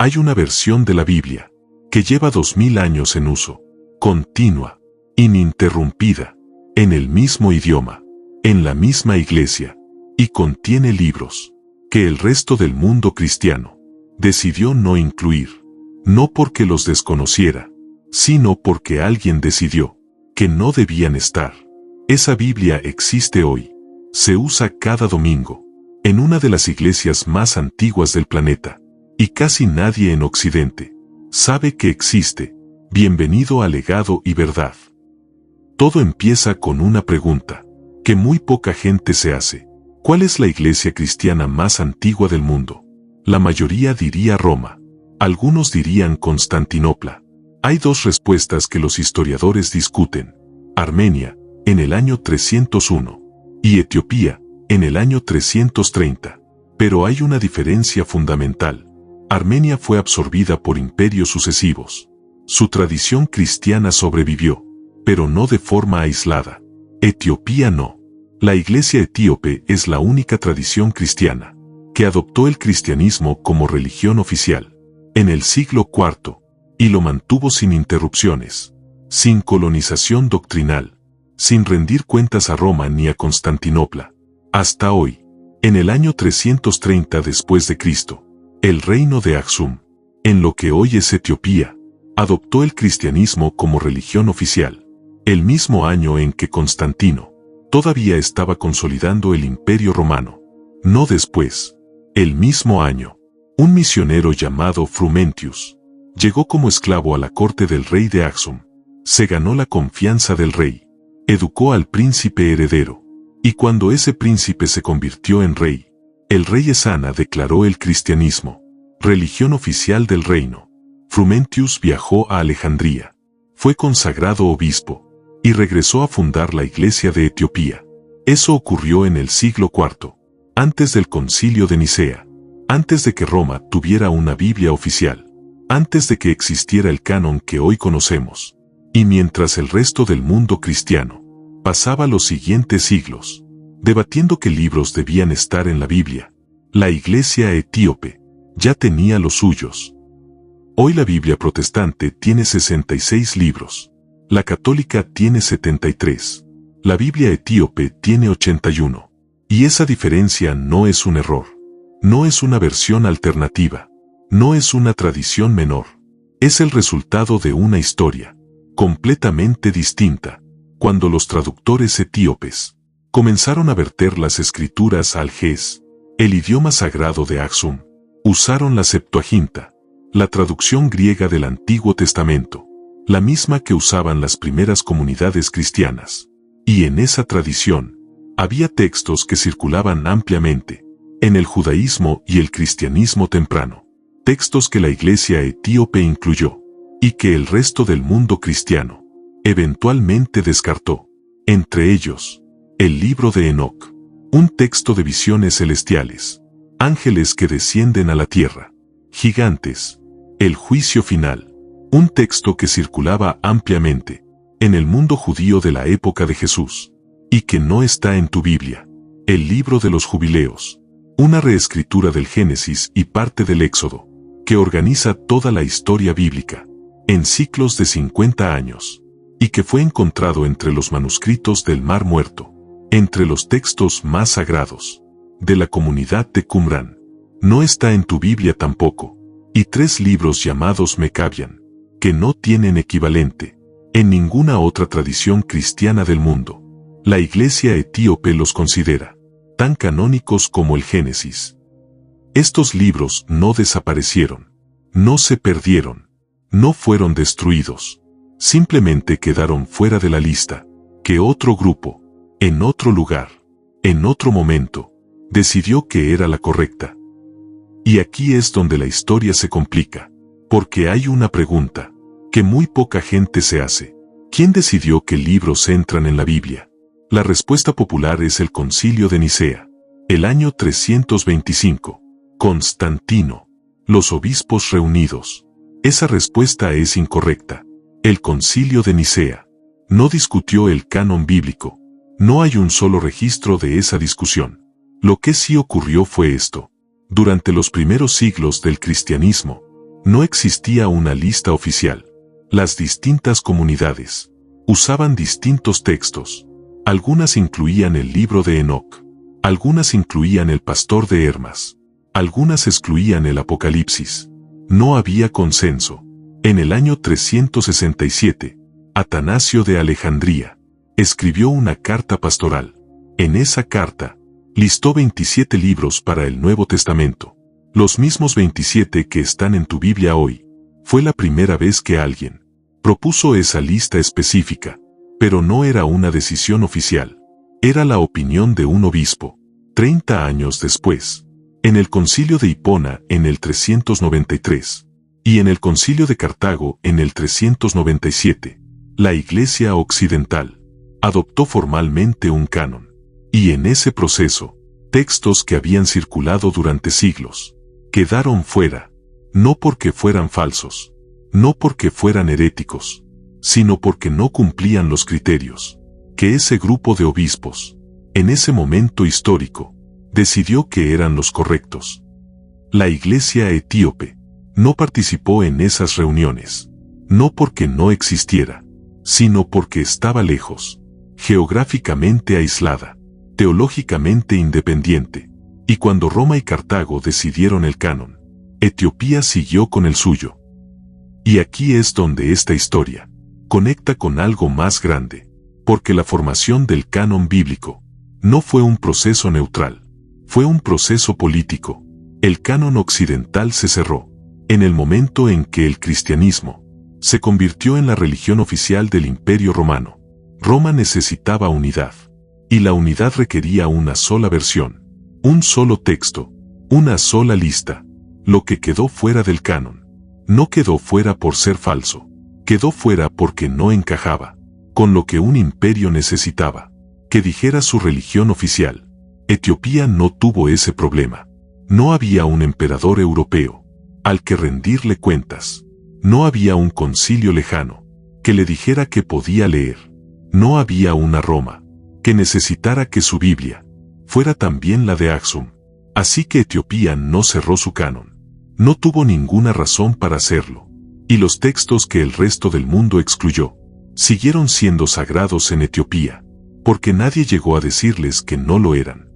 Hay una versión de la Biblia que lleva 2000 años en uso, continua, ininterrumpida, en el mismo idioma, en la misma iglesia, y contiene libros que el resto del mundo cristiano decidió no incluir, no porque los desconociera, sino porque alguien decidió que no debían estar. Esa Biblia existe hoy, se usa cada domingo, en una de las iglesias más antiguas del planeta, y casi nadie en Occidente sabe que existe. Bienvenido a Legado y Verdad. Todo empieza con una pregunta que muy poca gente se hace. ¿Cuál es la iglesia cristiana más antigua del mundo? La mayoría diría Roma. Algunos dirían Constantinopla. Hay dos respuestas que los historiadores discuten. Armenia, en el año 301, y Etiopía, en el año 330. Pero hay una diferencia fundamental. Armenia fue absorbida por imperios sucesivos. Su tradición cristiana sobrevivió, pero no de forma aislada. Etiopía no. La iglesia etíope es la única tradición cristiana que adoptó el cristianismo como religión oficial en el siglo IV, y lo mantuvo sin interrupciones, sin colonización doctrinal, sin rendir cuentas a Roma ni a Constantinopla. Hasta hoy, en el año 330 después de Cristo, el reino de Aksum, en lo que hoy es Etiopía, adoptó el cristianismo como religión oficial, el mismo año en que Constantino todavía estaba consolidando el imperio romano. No después, el mismo año, un misionero llamado Frumentius llegó como esclavo a la corte del rey de Aksum, se ganó la confianza del rey, educó al príncipe heredero, y cuando ese príncipe se convirtió en rey, el rey Esana declaró el cristianismo religión oficial del reino. Frumentius viajó a Alejandría, fue consagrado obispo, y regresó a fundar la iglesia de Etiopía. Eso ocurrió en el siglo IV, antes del concilio de Nicea, antes de que Roma tuviera una Biblia oficial, antes de que existiera el canon que hoy conocemos, y mientras el resto del mundo cristiano pasaba los siguientes siglos debatiendo qué libros debían estar en la Biblia, la iglesia etíope ya tenía los suyos. Hoy la Biblia protestante tiene 66 libros, la católica tiene 73, la Biblia etíope tiene 81, y esa diferencia no es un error, no es una versión alternativa, no es una tradición menor, es el resultado de una historia completamente distinta. Cuando los traductores etíopes comenzaron a verter las escrituras al Ges, el idioma sagrado de Aksum, usaron la Septuaginta, la traducción griega del Antiguo Testamento, la misma que usaban las primeras comunidades cristianas. Y en esa tradición, había textos que circulaban ampliamente en el judaísmo y el cristianismo temprano, textos que la iglesia etíope incluyó, y que el resto del mundo cristiano eventualmente descartó. Entre ellos, el libro de Enoc, un texto de visiones celestiales, ángeles que descienden a la tierra, gigantes, el juicio final, un texto que circulaba ampliamente en el mundo judío de la época de Jesús, y que no está en tu Biblia, el libro de los jubileos, una reescritura del Génesis y parte del Éxodo, que organiza toda la historia bíblica, en ciclos de 50 años, y que fue encontrado entre los manuscritos del Mar Muerto, entre los textos más sagrados de la comunidad de Qumran. No está en tu Biblia tampoco, y 3 libros llamados Mecabian, que no tienen equivalente en ninguna otra tradición cristiana del mundo. La iglesia etíope los considera tan canónicos como el Génesis. Estos libros no desaparecieron, no se perdieron, no fueron destruidos, simplemente quedaron fuera de la lista, que otro grupo, en otro lugar, en otro momento, decidió que era la correcta. Y aquí es donde la historia se complica, porque hay una pregunta que muy poca gente se hace. ¿Quién decidió qué libros entran en la Biblia? La respuesta popular es el Concilio de Nicea, el año 325, Constantino, los obispos reunidos. Esa respuesta es incorrecta. El Concilio de Nicea no discutió el canon bíblico. No hay un solo registro de esa discusión. Lo que sí ocurrió fue esto. Durante los primeros siglos del cristianismo, No existía una lista oficial. Las distintas comunidades usaban distintos textos. Algunas incluían el libro de Enoc, algunas incluían el pastor de Hermas, algunas excluían el Apocalipsis. No había consenso. En el año 367, Atanasio de Alejandría escribió una carta pastoral. En esa carta, listó 27 libros para el Nuevo Testamento, los mismos 27 que están en tu Biblia hoy. Fue la primera vez que alguien propuso esa lista específica, pero no era una decisión oficial. Era la opinión de un obispo. 30 años después, en el Concilio de Hipona en el 393, y en el Concilio de Cartago en el 397, la Iglesia Occidental adoptó formalmente un canon. Y en ese proceso, textos que habían circulado durante siglos quedaron fuera, no porque fueran falsos, no porque fueran heréticos, sino porque no cumplían los criterios que ese grupo de obispos, en ese momento histórico, decidió que eran los correctos. La Iglesia etíope no participó en esas reuniones, no porque no existiera, sino porque estaba lejos, geográficamente aislada, teológicamente independiente, y cuando Roma y Cartago decidieron el canon, Etiopía siguió con el suyo. Y aquí es donde esta historia conecta con algo más grande, porque la formación del canon bíblico no fue un proceso neutral, fue un proceso político. El canon occidental se cerró en el momento en que el cristianismo se convirtió en la religión oficial del Imperio Romano. Roma necesitaba unidad, y la unidad requería una sola versión, un solo texto, una sola lista. Lo que quedó fuera del canon no quedó fuera por ser falso, quedó fuera porque no encajaba con lo que un imperio necesitaba, que dijera su religión oficial. Etiopía no tuvo ese problema. No había un emperador europeo al que rendirle cuentas. No había un concilio lejano que le dijera que podía leer. No había una Roma que necesitara que su Biblia fuera también la de Axum. Así que Etiopía no cerró su canon. No tuvo ninguna razón para hacerlo. Y los textos que el resto del mundo excluyó siguieron siendo sagrados en Etiopía, porque nadie llegó a decirles que no lo eran.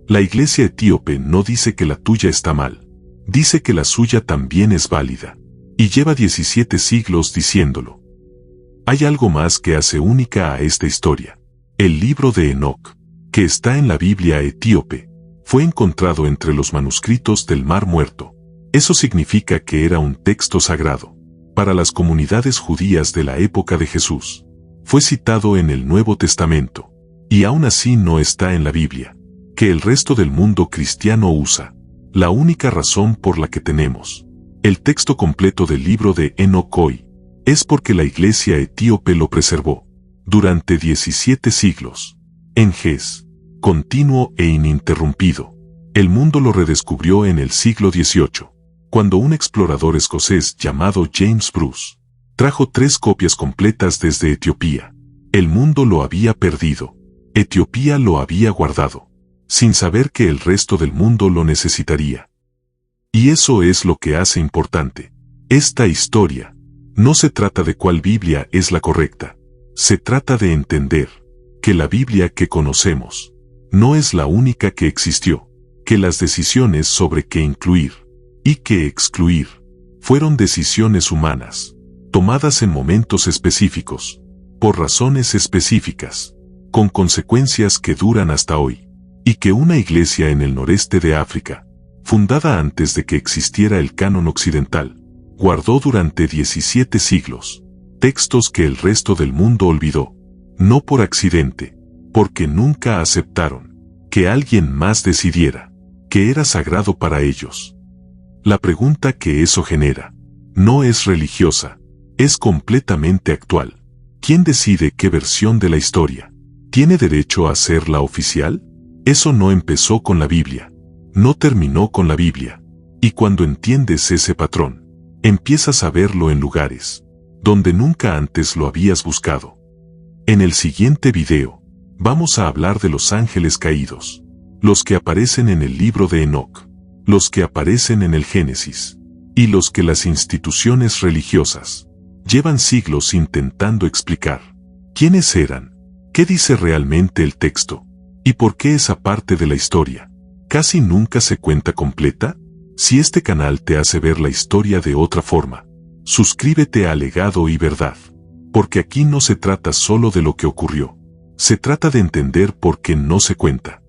La Iglesia etíope no dice que la tuya está mal, dice que la suya también es válida, y lleva 17 siglos diciéndolo. Hay algo más que hace única a esta historia. El libro de Enoc, que está en la Biblia etíope, fue encontrado entre los manuscritos del Mar Muerto. Eso significa que era un texto sagrado para las comunidades judías de la época de Jesús. Fue citado en el Nuevo Testamento, y aún así no está en la Biblia, que el resto del mundo cristiano usa. La única razón por la que tenemos el texto completo del libro de Enoc hoy es porque la Iglesia etíope lo preservó durante 17 siglos, en Ges, continuo e ininterrumpido. El mundo lo redescubrió en el siglo XVIII, cuando un explorador escocés llamado James Bruce trajo 3 copias completas desde Etiopía. El mundo lo había perdido, Etiopía lo había guardado, sin saber que el resto del mundo lo necesitaría. Y eso es lo que hace importante esta historia. No se trata de cuál Biblia es la correcta, se trata de entender que la Biblia que conocemos no es la única que existió, que las decisiones sobre qué incluir y qué excluir fueron decisiones humanas, tomadas en momentos específicos, por razones específicas, con consecuencias que duran hasta hoy, y que una iglesia en el noreste de África, fundada antes de que existiera el canon occidental, guardó durante 17 siglos, textos que el resto del mundo olvidó, no por accidente, porque nunca aceptaron que alguien más decidiera que era sagrado para ellos. La pregunta que eso genera no es religiosa, es completamente actual. ¿Quién decide qué versión de la historia tiene derecho a ser la oficial? Eso no empezó con la Biblia, no terminó con la Biblia, y cuando entiendes ese patrón, empiezas a verlo en lugares donde nunca antes lo habías buscado. En el siguiente video, vamos a hablar de los ángeles caídos, los que aparecen en el libro de Enoc, los que aparecen en el Génesis, y los que las instituciones religiosas llevan siglos intentando explicar. ¿Quiénes eran? ¿Qué dice realmente el texto? ¿Y por qué esa parte de la historia casi nunca se cuenta completa? Si este canal te hace ver la historia de otra forma, suscríbete a Legado y Verdad, porque aquí no se trata solo de lo que ocurrió, se trata de entender por qué no se cuenta.